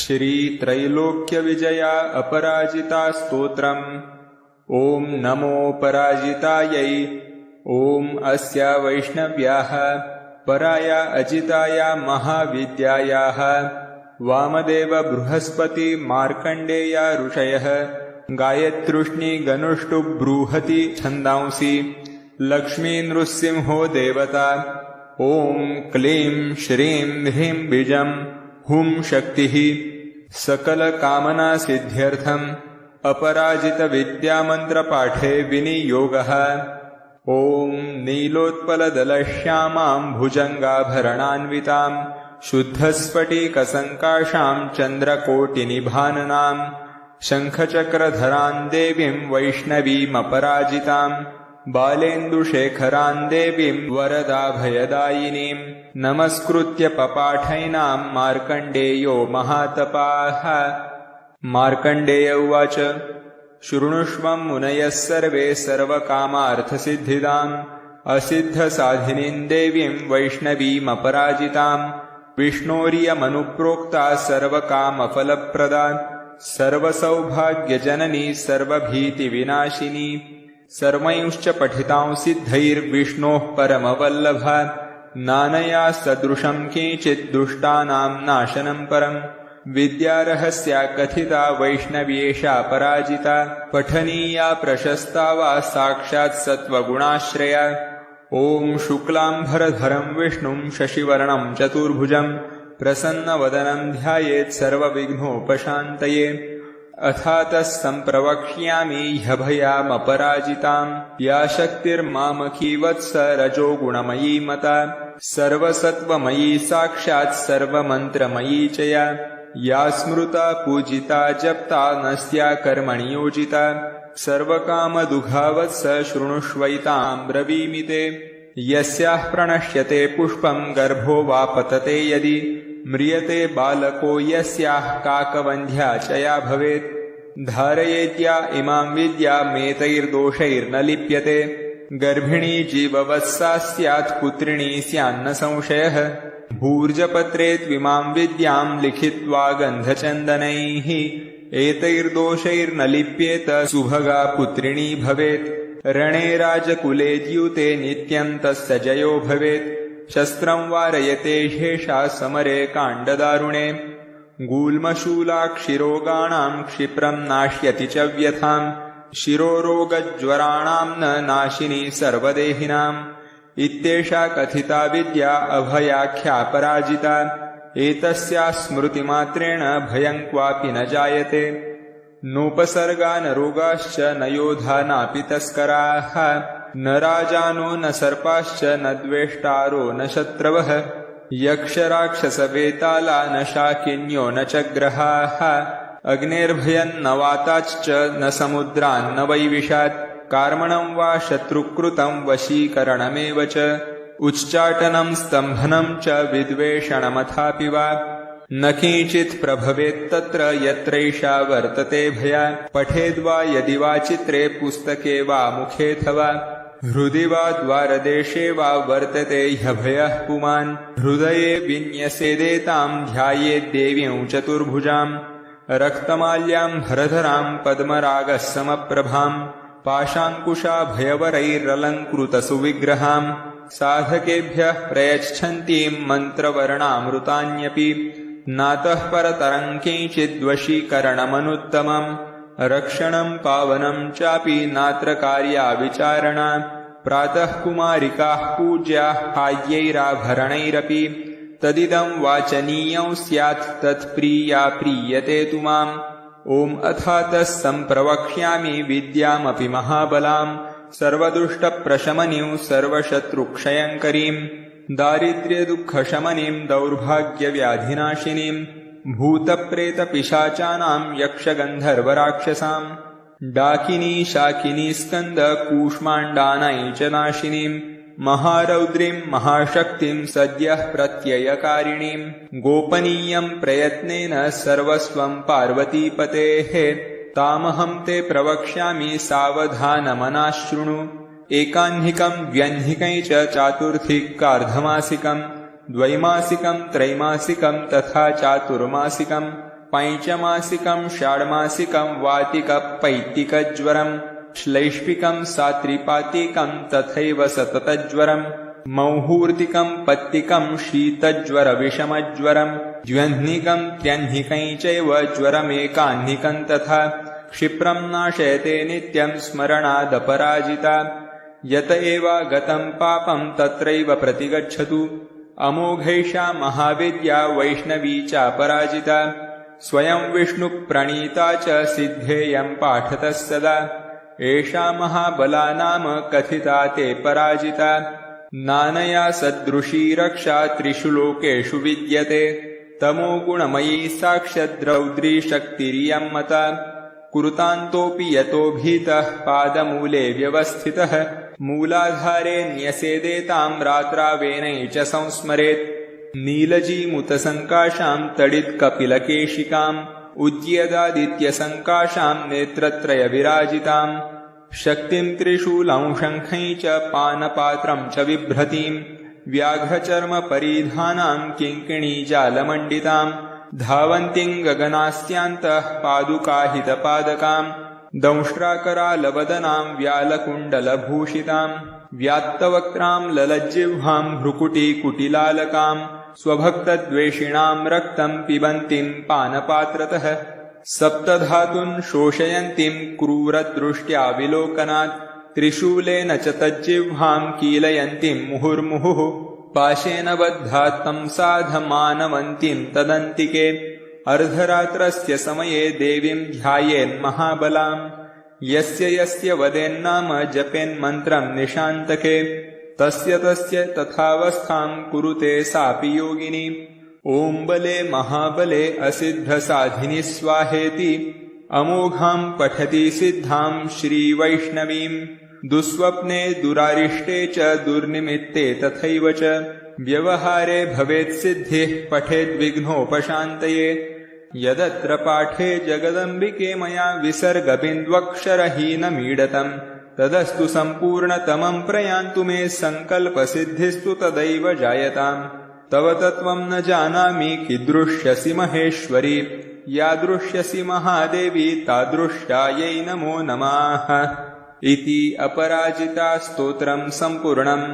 श्रीत्रैलोक्यविजया अपराजिता स्तोत्रम्। ॐ नमो पराजितायै। ॐ अस्या वैष्णव्याः पराया अजिताया महाविद्यायाः वामदेव बृहस्पति मार्कण्डेया ऋषयः गायत्रुष्णि गनुष्टु बृहति छन्दांसि लक्ष्मी नृसिंहो देवता। ॐ क्लीं श्रीं ह्रीं बीजं हुं शक्तिः सकलकामनासिद्ध्यर्थम् अपराजितविद्यामन्त्रपाठे विनियोगः। ॐ नीलोत्पलदलश्यामां भुजङ्गाभरणान्वितां शुद्धस्फटिकसङ्काशां चन्द्रकोटिनिभाननां शङ्खचक्रधरां देवीं वैष्णवीमपराजितां बालेन्दुशेखरां देवीं वरदाभयदायिनीं नमस्कृत्य पपाठैनां मार्कण्डेयो महातपाः। मार्कण्डेय उवाच शृणुष्वं मुनयः सर्वे सर्वकामार्थसिद्धिदाम् असिद्धसाधिनीं देवीं वैष्णवीमपराजितां विष्णोर्यमनुप्रोक्ता सर्वकामफलप्रदा सर्वसौभाग्यजननी सर्वभीतिविनाशिनी सर्वैश्च पठितां सिद्धैर्विष्णोः परमवल्लभा नानया सदृशं किञ्चित् दुष्टानां नाशनं परम् विद्यारहस्या कथिता वैष्णव्येषा पराजिता पठनीया प्रशस्ता वा साक्षात् सत्त्वगुणाश्रया। ॐ शुक्लाम्बरधरं विष्णुं शशिवर्णं चतुर्भुजं प्रसन्नवदनं ध्यायेत् सर्वविघ्नोपशान्तये। अथातः सम्प्रवक्ष्यामि ह्यभयामपराजितां या शक्तिर्मामकी वत्स रजोगुणमयी मता सर्वसत्त्वमयी साक्षात् सर्वमन्त्रमयी च या स्मृता पूजिता जप्ता नस्या कर्मणि योजिता सर्वकामदुघावत्स शृणुष्वैतां ब्रवीमि ते। यस्याः प्रणश्यते पुष्पं गर्भो वा पतते यदि म्रियते बालको यस्याः काकवन्ध्या च या भवेत् धारयेद्या इमां विद्यामेतैर्दोषैर्न लिप्यते गर्भिणी जीववत्सा स्यात् पुत्रिणी स्यान्न संशयः भूर्जपत्रेत्विमां विद्यां लिखित्वा गन्धचन्दनैः एतैर्दोषैर्न लिप्येत सुभगा पुत्रिणी भवेत् रणे राजकुले द्यूते नित्यं तस्य जयो भवेत् शस्त्रं वारयते ह्येषा समरे काण्डदारुणे गूल्मशूलाक्षिरोगाणां क्षिप्रं नाश्यति च व्यथां शिरोरोगज्वराणां न नाशिनी सर्वदेहिनाम् इत्येषा कथिता विद्या अभयाख्या पराजिता एतस्या स्मृतिमात्रेण भयं क्वापि न जायते नोपसर्गा न रोगाश्च न योधा नापि तस्कराः न राजानो न सर्पाश्च न द्वेष्टारो न शत्रवः यक्षराक्षसवेताला न शाकिन्यो न च ग्रहाः अग्नेर्भयं न वाताश्च न समुद्रान्न वैविशात् कार्मणं वा शत्रुकृतं वशीकरणमेव च उच्चाटनं स्तम्भनं च विद्वेषणमथापि वा न किञ्चित् प्रभवेत्तत्र यत्रैषा वर्तते भया पठेद्वा यदि वा चित्रे पुस्तके वा मुखेऽथवा हृदि वा द्वारदेशे वा वर्तते ह्यभयः पुमान् हृदये विन्यसेदेतां ध्यायेद्देवीं चतुर्भुजां रक्तमाल्यां भरधरां पद्मरागसमप्रभां पाशाङ्कुशाभयवरैरलङ्कृतसुविग्रहां साधकेभ्यः प्रयच्छन्तीं मन्त्रवर्णामृतान्यपि नातः परतरं किञ्चिद्वशीकरणमनुत्तमम् रक्षणं पावनं चापि नात्र कार्या विचारणा प्रातः कुमारिकाः पूज्याः हाय्यैराभरणैरपि तदिदं वाचनीयं स्यात् तत्प्रिया प्रीयते तु माम्। ॐ अथातः सम्प्रवक्ष्यामि विद्यामपि महाबलां सर्वदुष्टप्रशमनीं सर्वशत्रुक्षयङ्करीं दारिद्र्यदुःखशमनीं दौर्भाग्यव्याधिनाशिनीं भूतप्रेतपिशाचानां यक्षगन्धर्वराक्षसां डाकिनी शाकिनी स्कन्द कूष्माण्डानां च नाशिनीं महारौद्रीं महाशक्तिं सद्यः प्रत्ययकारिणीं गोपनीयं प्रयत्नेन सर्वस्वं पार्वतीपतेः तामहं ते प्रवक्ष्यामि सावधानमना शृणु एकाह्निकं द्व्यह्निकं च चातुर्थिकार्धमासिकं द्वैमासिकं त्रैमासिकं तथा चातुर्मासिकं पैञ्चमासिकं षाड्मासिकं वातिकपैत्तिकज्वरं श्लैष्पिकं सात्रिपातिकं तथैव सततज्वरं मौहूर्तिकं पत्तिकं शीतज्वरविषमज्वरं द्व्यह्निकं त्र्यह्निकं चैव ज्वरमेकाह्निकं तथा क्षिप्रं नाशयते नित्यं स्मरणादपराजिता यत एवागतं पापं तत्रैव प्रतिगच्छतु अमोघैषा महाविद्या वैष्णवी चापराजिता स्वयं विष्णुप्रणीता च सिद्धेयं पाठतः सदा एषा महाबला नाम कथिता ते पराजिता नानया सदृशी रक्षा त्रिषु लोकेषु विद्यते तमोगुणमयी साक्षद्रौद्री शक्तिरियं मता कुरुतान्तोऽपि यतो भीतः पादमूले व्यवस्थितः मूलाधारे न्यसेदेतां रात्रावेनै च संस्मरेत् नीलजीमुतसङ्काशां तडित्कपिलकेशिकाम् उद्यदादित्यसङ्काशां नेत्रत्रयविराजिताम् शक्तिं त्रिशूलंशङ्खै च पानपात्रं च बिभ्रतीं व्याघ्रचर्मपरिधानां किङ्किणीजालमण्डिताम् धावन्तीं गगनास्यान्तः पादुकाहितपादकां दंष्ट्राकरालवदनां व्यालकुण्डलभूषितां व्यात्तवक्त्रां ललज्जिह्वां भ्रुकुटीकुटिलालकां स्वभक्तद्वेषिणां रक्तं पिबन्तीं पानपात्रतः सप्तधातून् शोषयन्तीं क्रूरदृष्ट्या विलोकनात् त्रिशूलेन च तज्जिह्वां कीलयन्तीं मुहुर्मुहुः पाशेन बद्धा तं साधमानवन्तीं तदन्तिके अर्धरात्रस्य समये देवीं ध्यायेन्महाबलाम् यस्य यस्य वदेन्नाम जपेन्मन्त्रं निशान्तके तस्य तस्य तथावस्थां कुरुते सापि योगिनी ॐ बले महाबले असिद्धसाधिनि स्वाहेति अमोघां पठति सिद्धां श्रीवैष्णवीं दुःस्वप्ने दुरारिष्टे च दुर्निमित्ते तथैव च व्यवहारे भवेत् सिद्धिः पठेद्विघ्नोपशान्तये यदत्र पाठे जगदम्बिके मया विसर्गबिन्द्वक्षरहीनमीडतम् तदस्तु सम्पूर्णतमं प्रयान्तु मे सङ्कल्पसिद्धिस्तु तदैव जायताम् तव तत्त्वं न जानामि कीदृश्यसि महेश्वरि यादृश्यसि महादेवी तादृश्यायै नमो नमः इति अपराजिता स्तोत्रं सम्पूर्णम्।